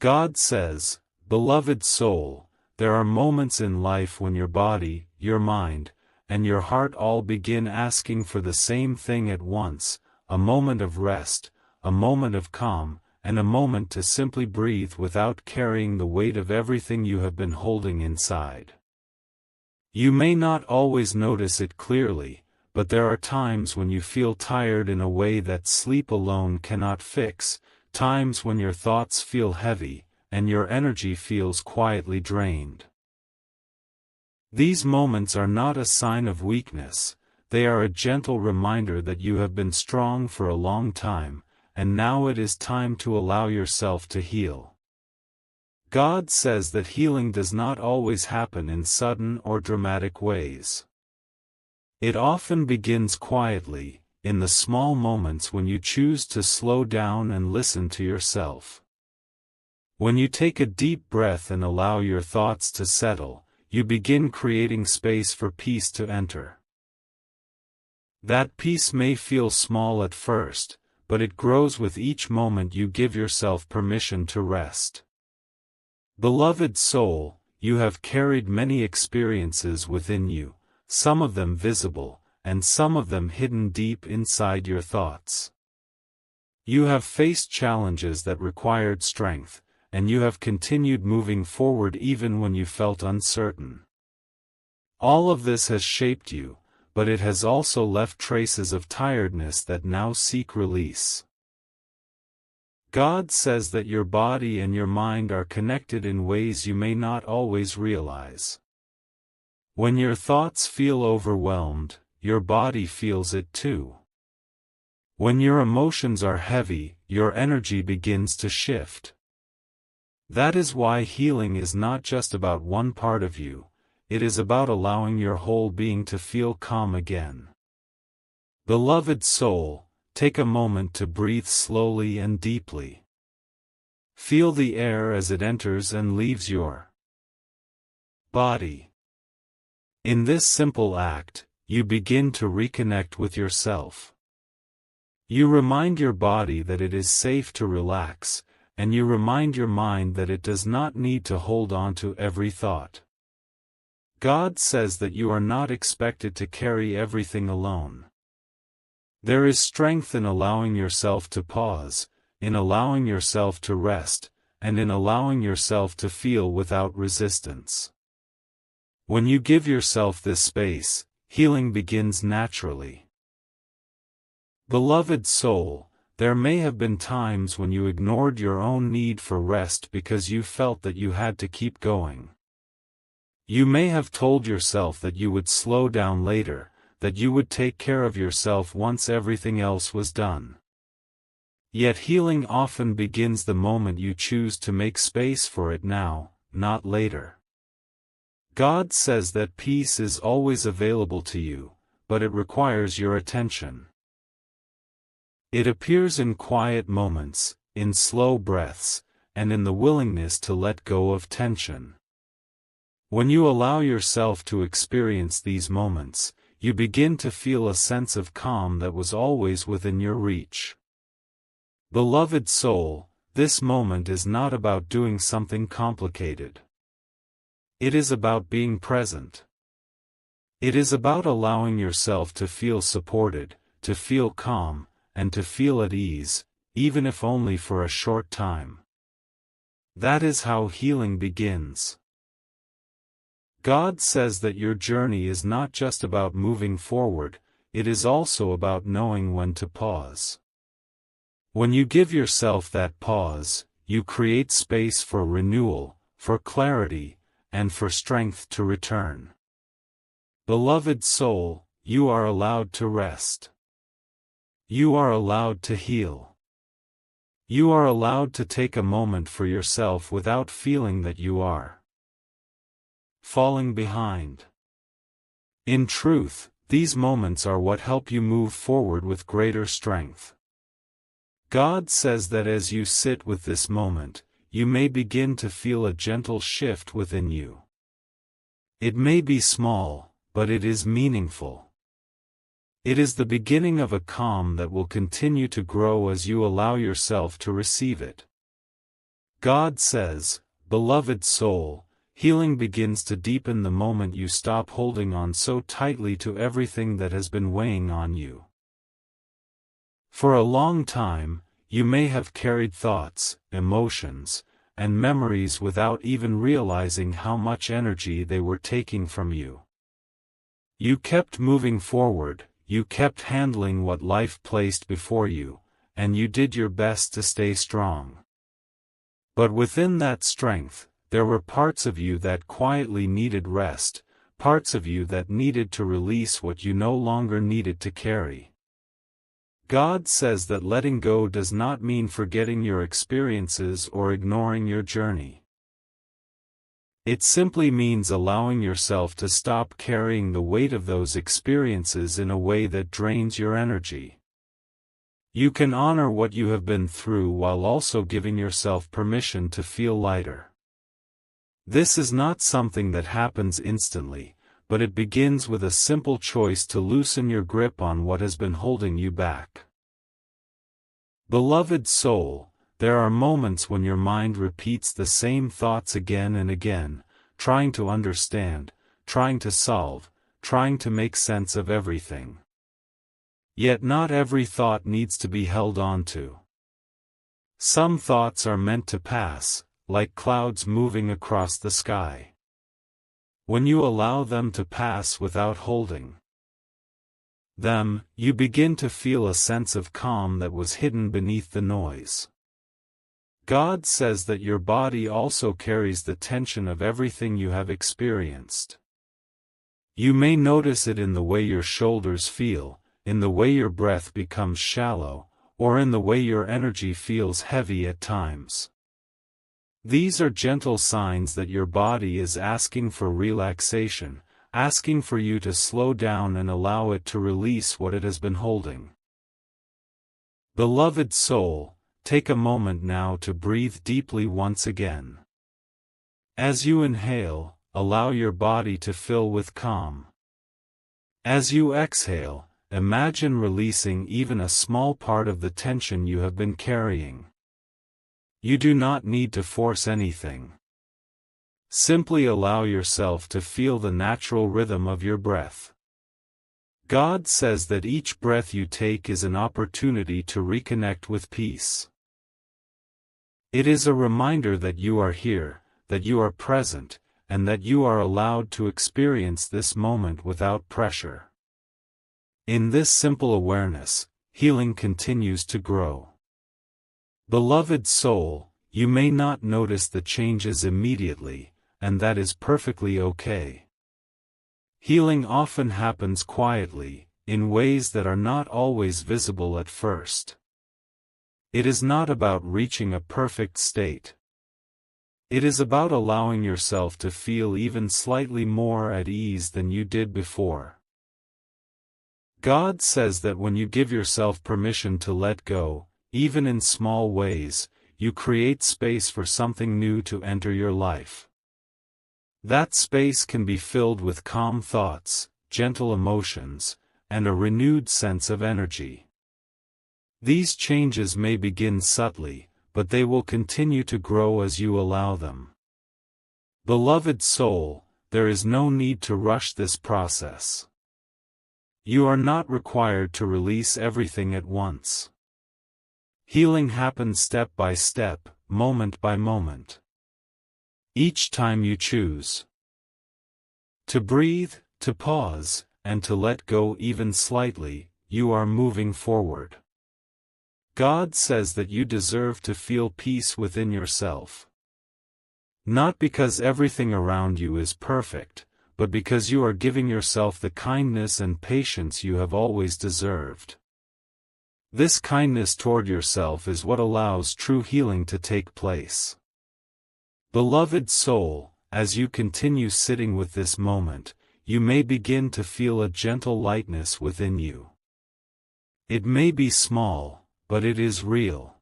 God says, "Beloved soul, there are moments in life when your body, your mind, and your heart all begin asking for the same thing at once, a moment of rest, a moment of calm, and a moment to simply breathe without carrying the weight of everything you have been holding inside." You may not always notice it clearly, but there are times when you feel tired in a way that sleep alone cannot fix, times when your thoughts feel heavy, and your energy feels quietly drained. These moments are not a sign of weakness, they are a gentle reminder that you have been strong for a long time, and now it is time to allow yourself to heal. God says that healing does not always happen in sudden or dramatic ways. It often begins quietly, in the small moments when you choose to slow down and listen to yourself. When you take a deep breath and allow your thoughts to settle, you begin creating space for peace to enter. That peace may feel small at first, but it grows with each moment you give yourself permission to rest. Beloved soul, you have carried many experiences within you, some of them visible, and some of them hidden deep inside your thoughts. You have faced challenges that required strength, and you have continued moving forward even when you felt uncertain. All of this has shaped you, but it has also left traces of tiredness that now seek release. God says that your body and your mind are connected in ways you may not always realize. When your thoughts feel overwhelmed, your body feels it too. When your emotions are heavy, your energy begins to shift. That is why healing is not just about one part of you, it is about allowing your whole being to feel calm again. Beloved soul, take a moment to breathe slowly and deeply. Feel the air as it enters and leaves your body. In this simple act, you begin to reconnect with yourself. You remind your body that it is safe to relax, and you remind your mind that it does not need to hold on to every thought. God says that you are not expected to carry everything alone. There is strength in allowing yourself to pause, in allowing yourself to rest, and in allowing yourself to feel without resistance. When you give yourself this space, healing begins naturally. Beloved soul, there may have been times when you ignored your own need for rest because you felt that you had to keep going. You may have told yourself that you would slow down later, that you would take care of yourself once everything else was done. Yet healing often begins the moment you choose to make space for it now, not later. God says that peace is always available to you, but it requires your attention. It appears in quiet moments, in slow breaths, and in the willingness to let go of tension. When you allow yourself to experience these moments, you begin to feel a sense of calm that was always within your reach. Beloved soul, this moment is not about doing something complicated. It is about being present. It is about allowing yourself to feel supported, to feel calm, and to feel at ease, even if only for a short time. That is how healing begins. God says that your journey is not just about moving forward, it is also about knowing when to pause. When you give yourself that pause, you create space for renewal, for clarity, and for strength to return. Beloved soul, you are allowed to rest. You are allowed to heal. You are allowed to take a moment for yourself without feeling that you are falling behind. In truth, these moments are what help you move forward with greater strength. God says that as you sit with this moment, you may begin to feel a gentle shift within you. It may be small, but it is meaningful. It is the beginning of a calm that will continue to grow as you allow yourself to receive it. God says, "Beloved soul, healing begins to deepen the moment you stop holding on so tightly to everything that has been weighing on you." For a long time, you may have carried thoughts, emotions, and memories without even realizing how much energy they were taking from you. You kept moving forward, you kept handling what life placed before you, and you did your best to stay strong. But within that strength, there were parts of you that quietly needed rest, parts of you that needed to release what you no longer needed to carry. God says that letting go does not mean forgetting your experiences or ignoring your journey. It simply means allowing yourself to stop carrying the weight of those experiences in a way that drains your energy. You can honor what you have been through while also giving yourself permission to feel lighter. This is not something that happens instantly, but it begins with a simple choice to loosen your grip on what has been holding you back. Beloved soul, there are moments when your mind repeats the same thoughts again and again, trying to understand, trying to solve, trying to make sense of everything. Yet not every thought needs to be held on to. Some thoughts are meant to pass, like clouds moving across the sky. When you allow them to pass without holding them, you begin to feel a sense of calm that was hidden beneath the noise. God says that your body also carries the tension of everything you have experienced. You may notice it in the way your shoulders feel, in the way your breath becomes shallow, or in the way your energy feels heavy at times. These are gentle signs that your body is asking for relaxation, asking for you to slow down and allow it to release what it has been holding. Beloved soul, take a moment now to breathe deeply once again. As you inhale, allow your body to fill with calm. As you exhale, imagine releasing even a small part of the tension you have been carrying. You do not need to force anything. Simply allow yourself to feel the natural rhythm of your breath. God says that each breath you take is an opportunity to reconnect with peace. It is a reminder that you are here, that you are present, and that you are allowed to experience this moment without pressure. In this simple awareness, healing continues to grow. Beloved soul, you may not notice the changes immediately, and that is perfectly okay. Healing often happens quietly, in ways that are not always visible at first. It is not about reaching a perfect state. It is about allowing yourself to feel even slightly more at ease than you did before. God says that when you give yourself permission to let go, even in small ways, you create space for something new to enter your life. That space can be filled with calm thoughts, gentle emotions, and a renewed sense of energy. These changes may begin subtly, but they will continue to grow as you allow them. Beloved soul, there is no need to rush this process. You are not required to release everything at once. Healing happens step by step, moment by moment. Each time you choose to breathe, to pause, and to let go even slightly, you are moving forward. God says that you deserve to feel peace within yourself. Not because everything around you is perfect, but because you are giving yourself the kindness and patience you have always deserved. This kindness toward yourself is what allows true healing to take place. Beloved soul, as you continue sitting with this moment, you may begin to feel a gentle lightness within you. It may be small, but it is real.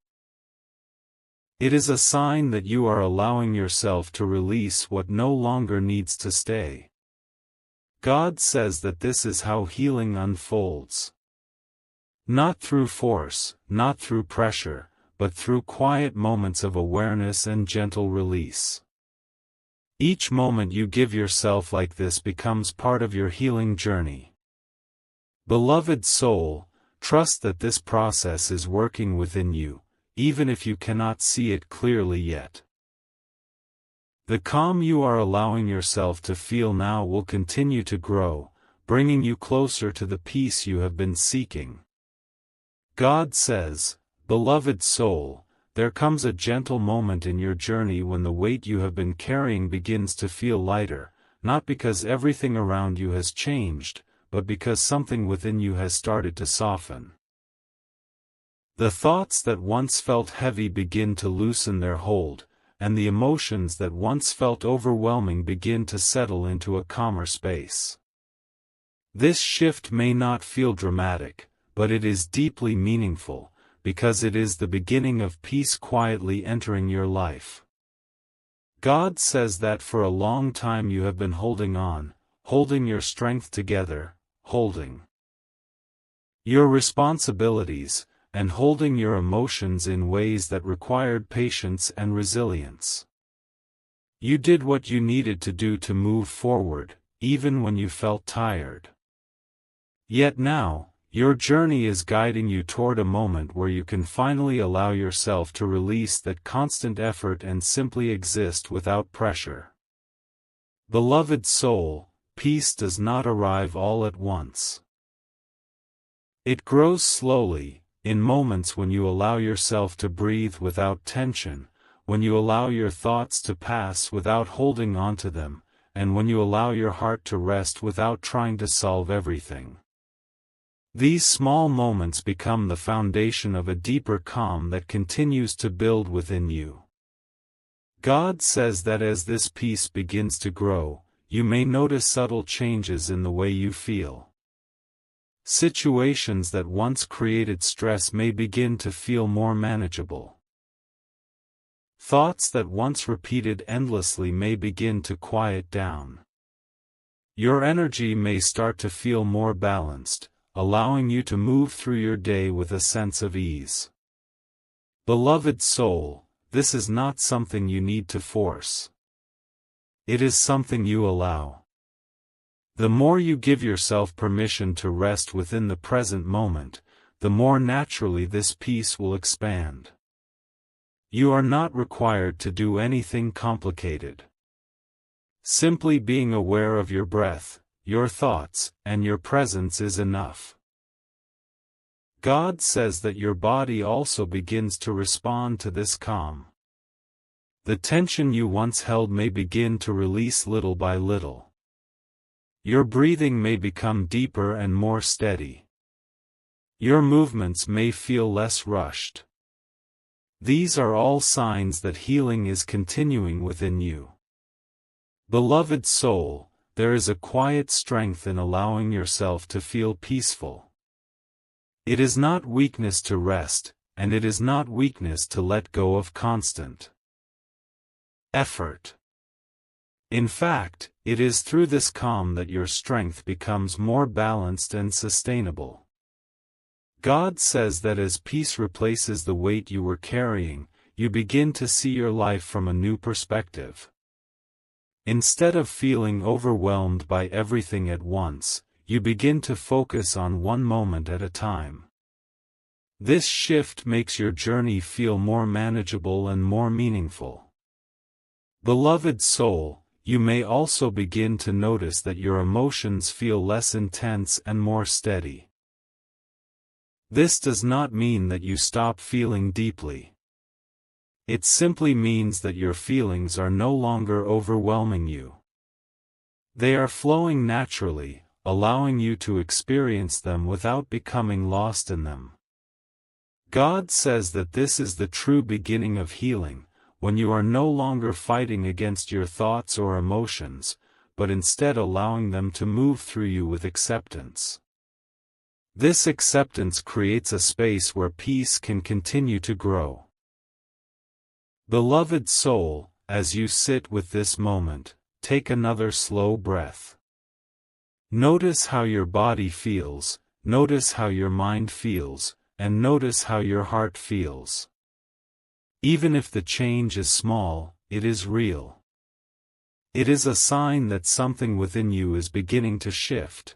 It is a sign that you are allowing yourself to release what no longer needs to stay. God says that this is how healing unfolds. Not through force, not through pressure, but through quiet moments of awareness and gentle release. Each moment you give yourself like this becomes part of your healing journey. Beloved soul, trust that this process is working within you, even if you cannot see it clearly yet. The calm you are allowing yourself to feel now will continue to grow, bringing you closer to the peace you have been seeking. God says, beloved soul, there comes a gentle moment in your journey when the weight you have been carrying begins to feel lighter, not because everything around you has changed, but because something within you has started to soften. The thoughts that once felt heavy begin to loosen their hold, and the emotions that once felt overwhelming begin to settle into a calmer space. This shift may not feel dramatic, but it is deeply meaningful, because it is the beginning of peace quietly entering your life. God says that for a long time you have been holding on, holding your strength together, holding your responsibilities, and holding your emotions in ways that required patience and resilience. You did what you needed to do to move forward, even when you felt tired. Yet now, your journey is guiding you toward a moment where you can finally allow yourself to release that constant effort and simply exist without pressure. Beloved soul, peace does not arrive all at once. It grows slowly, in moments when you allow yourself to breathe without tension, when you allow your thoughts to pass without holding on to them, and when you allow your heart to rest without trying to solve everything. These small moments become the foundation of a deeper calm that continues to build within you. God says that as this peace begins to grow, you may notice subtle changes in the way you feel. Situations that once created stress may begin to feel more manageable. Thoughts that once repeated endlessly may begin to quiet down. Your energy may start to feel more balanced, allowing you to move through your day with a sense of ease. Beloved soul, this is not something you need to force. It is something you allow. The more you give yourself permission to rest within the present moment, the more naturally this peace will expand. You are not required to do anything complicated. Simply being aware of your breath, your thoughts, and your presence is enough. God says that your body also begins to respond to this calm. The tension you once held may begin to release little by little. Your breathing may become deeper and more steady. Your movements may feel less rushed. These are all signs that healing is continuing within you. Beloved soul, there is a quiet strength in allowing yourself to feel peaceful. It is not weakness to rest, and it is not weakness to let go of constant effort. In fact, it is through this calm that your strength becomes more balanced and sustainable. God says that as peace replaces the weight you were carrying, you begin to see your life from a new perspective. Instead of feeling overwhelmed by everything at once, you begin to focus on one moment at a time. This shift makes your journey feel more manageable and more meaningful. Beloved soul, you may also begin to notice that your emotions feel less intense and more steady. This does not mean that you stop feeling deeply. It simply means that your feelings are no longer overwhelming you. They are flowing naturally, allowing you to experience them without becoming lost in them. God says that this is the true beginning of healing, when you are no longer fighting against your thoughts or emotions, but instead allowing them to move through you with acceptance. This acceptance creates a space where peace can continue to grow. Beloved soul, as you sit with this moment, take another slow breath. Notice how your body feels, notice how your mind feels, and notice how your heart feels. Even if the change is small, it is real. It is a sign that something within you is beginning to shift.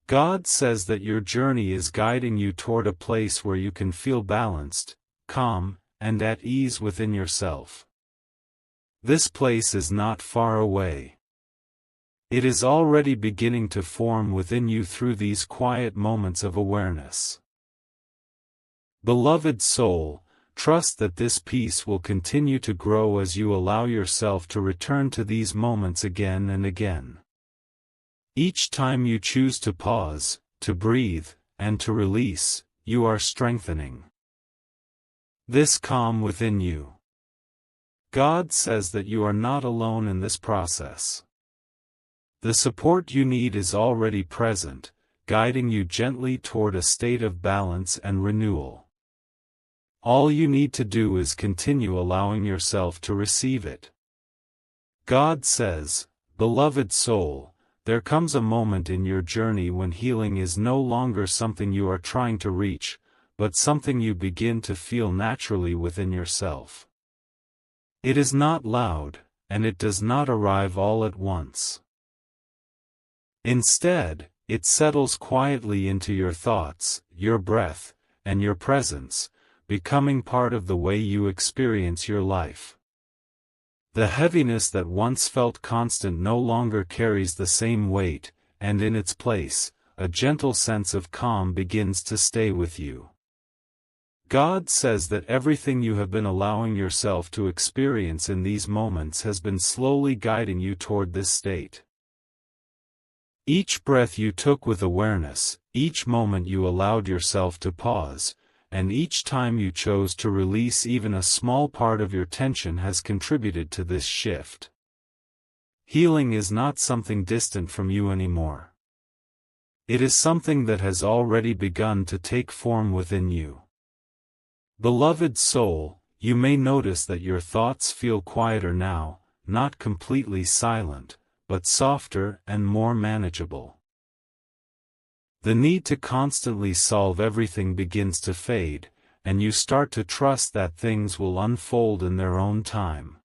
God says that your journey is guiding you toward a place where you can feel balanced, calm, and at ease within yourself. This place is not far away. It is already beginning to form within you through these quiet moments of awareness. Beloved soul, trust that this peace will continue to grow as you allow yourself to return to these moments again and again. Each time you choose to pause, to breathe, and to release, you are strengthening this calm within you. God says that you are not alone in this process. The support you need is already present, guiding you gently toward a state of balance and renewal. All you need to do is continue allowing yourself to receive it. God says, beloved soul, there comes a moment in your journey when healing is no longer something you are trying to reach, but something you begin to feel naturally within yourself. It is not loud, and it does not arrive all at once. Instead, it settles quietly into your thoughts, your breath, and your presence, becoming part of the way you experience your life. The heaviness that once felt constant no longer carries the same weight, and in its place, a gentle sense of calm begins to stay with you. God says that everything you have been allowing yourself to experience in these moments has been slowly guiding you toward this state. Each breath you took with awareness, each moment you allowed yourself to pause, and each time you chose to release even a small part of your tension has contributed to this shift. Healing is not something distant from you anymore. It is something that has already begun to take form within you. Beloved soul, you may notice that your thoughts feel quieter now, not completely silent, but softer and more manageable. The need to constantly solve everything begins to fade, and you start to trust that things will unfold in their own time.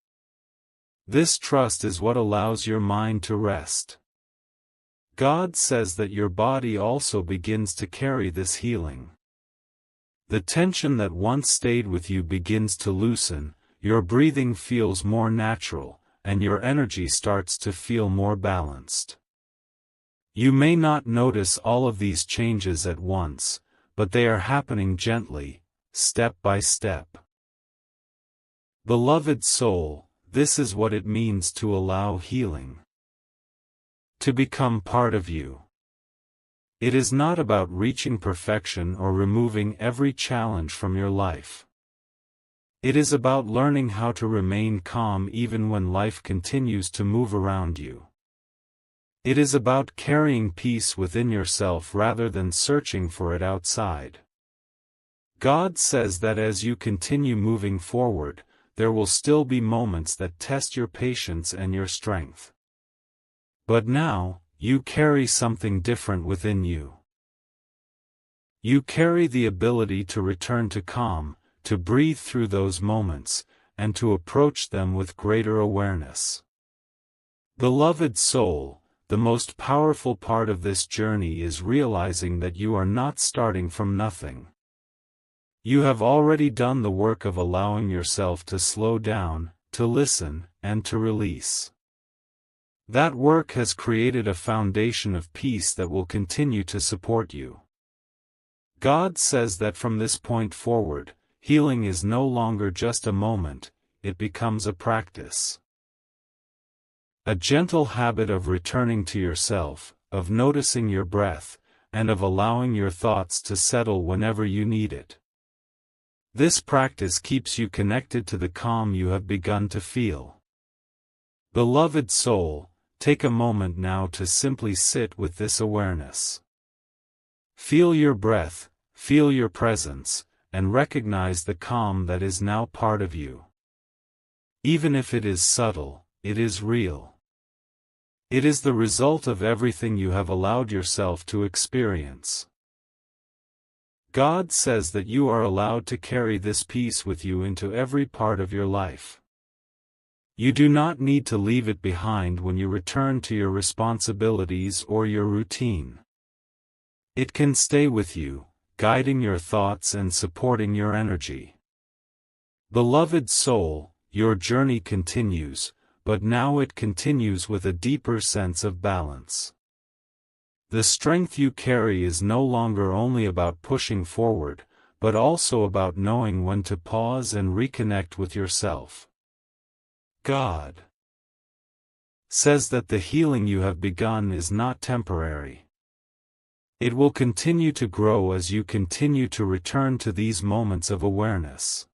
This trust is what allows your mind to rest. God says that your body also begins to carry this healing. The tension that once stayed with you begins to loosen, your breathing feels more natural, and your energy starts to feel more balanced. You may not notice all of these changes at once, but they are happening gently, step by step. Beloved soul, this is what it means to allow healing to become part of you. It is not about reaching perfection or removing every challenge from your life. It is about learning how to remain calm even when life continues to move around you. It is about carrying peace within yourself rather than searching for it outside. God says that as you continue moving forward, there will still be moments that test your patience and your strength. But now, you carry something different within you. You carry the ability to return to calm, to breathe through those moments, and to approach them with greater awareness. Beloved soul, the most powerful part of this journey is realizing that you are not starting from nothing. You have already done the work of allowing yourself to slow down, to listen, and to release. That work has created a foundation of peace that will continue to support you. God says that from this point forward, healing is no longer just a moment, it becomes a practice. A gentle habit of returning to yourself, of noticing your breath, and of allowing your thoughts to settle whenever you need it. This practice keeps you connected to the calm you have begun to feel. Beloved soul, take a moment now to simply sit with this awareness. Feel your breath, feel your presence, and recognize the calm that is now part of you. Even if it is subtle, it is real. It is the result of everything you have allowed yourself to experience. God says that you are allowed to carry this peace with you into every part of your life. You do not need to leave it behind when you return to your responsibilities or your routine. It can stay with you, guiding your thoughts and supporting your energy. Beloved soul, your journey continues, but now it continues with a deeper sense of balance. The strength you carry is no longer only about pushing forward, but also about knowing when to pause and reconnect with yourself. God says that the healing you have begun is not temporary. It will continue to grow as you continue to return to these moments of awareness.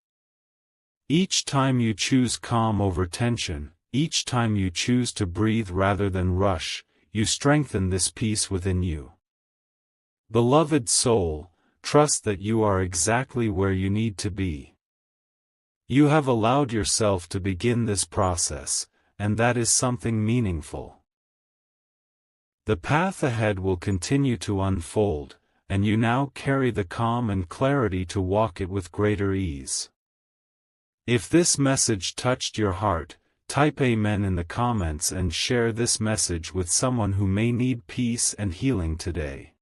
Each time you choose calm over tension, each time you choose to breathe rather than rush, you strengthen this peace within you. Beloved soul, trust that you are exactly where you need to be. You have allowed yourself to begin this process, and that is something meaningful. The path ahead will continue to unfold, and you now carry the calm and clarity to walk it with greater ease. If this message touched your heart, type Amen in the comments and share this message with someone who may need peace and healing today.